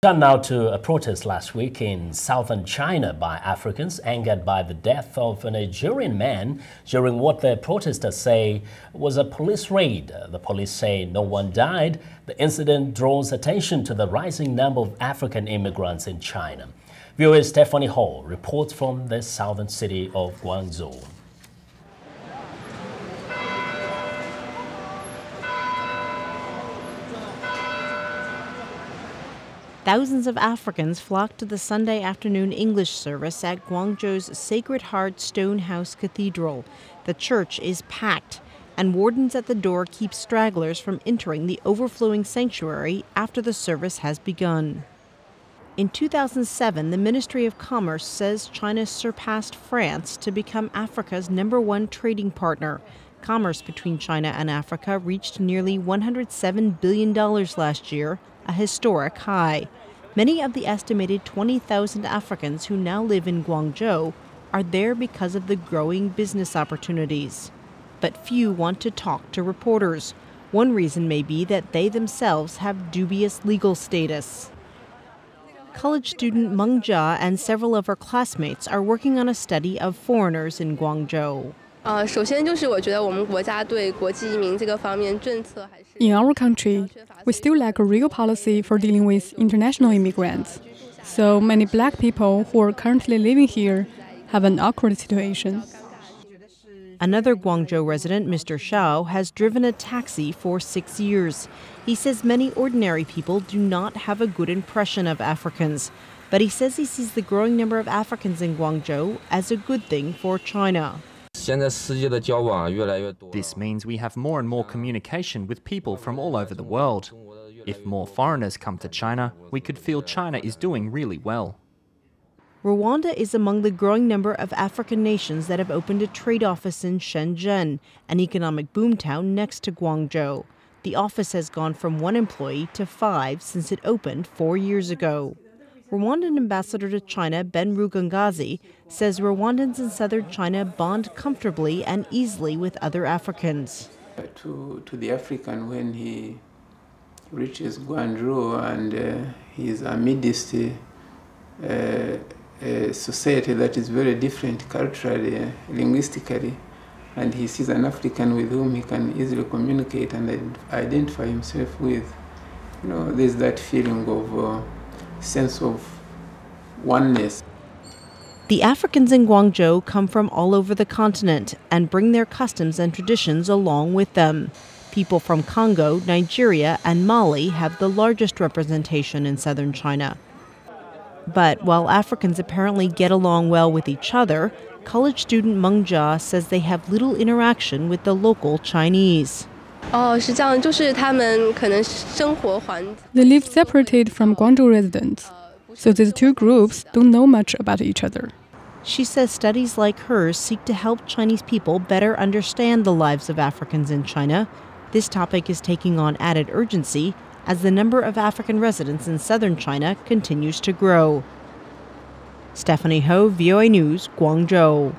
Turn now to a protest last week in southern China by Africans angered by the death of a Nigerian man during what the protesters say was a police raid. The police say no one died. The incident draws attention to the rising number of African immigrants in China. VOA's Stephanie Hall reports from the southern city of Guangzhou. Thousands of Africans flocked to the Sunday afternoon English service at Guangzhou's Sacred Heart Stonehouse Cathedral. The church is packed, and wardens at the door keep stragglers from entering the overflowing sanctuary after the service has begun. In 2007, the Ministry of Commerce says China surpassed France to become Africa's #1 trading partner. Commerce between China and Africa reached nearly $107 billion last year, a historic high. Many of the estimated 20,000 Africans who now live in Guangzhou are there because of the growing business opportunities. But few want to talk to reporters. One reason may be that they themselves have dubious legal status. College student Meng Jia and several of her classmates are working on a study of foreigners in Guangzhou. In our country, we still lack a real policy for dealing with international immigrants. So many black people who are currently living here have an awkward situation. Another Guangzhou resident, Mr. Shao, has driven a taxi for 6 years. He says many ordinary people do not have a good impression of Africans, but he says he sees the growing number of Africans in Guangzhou as a good thing for China. This means we have more and more communication with people from all over the world. If more foreigners come to China, we could feel China is doing really well. Rwanda is among the growing number of African nations that have opened a trade office in Shenzhen, an economic boomtown next to Guangzhou. The office has gone from 1 employee to 5 since it opened 4 years ago. Rwandan ambassador to China, Ben Rugangazi, says Rwandans in southern China bond comfortably and easily with other Africans. To the African, when he reaches Guangzhou and he is amidst a society that is very different culturally, linguistically, and he sees an African with whom he can easily communicate and identify himself with, there's that feeling of sense of oneness. The Africans in Guangzhou come from all over the continent and bring their customs and traditions along with them. People from Congo, Nigeria, and Mali have the largest representation in southern China. But while Africans apparently get along well with each other, college student Meng Jia says they have little interaction with the local Chinese. They live separated from Guangzhou residents, so these two groups don't know much about each other. She says studies like hers seek to help Chinese people better understand the lives of Africans in China. This topic is taking on added urgency as the number of African residents in southern China continues to grow. Stephanie Ho, VOA News, Guangzhou.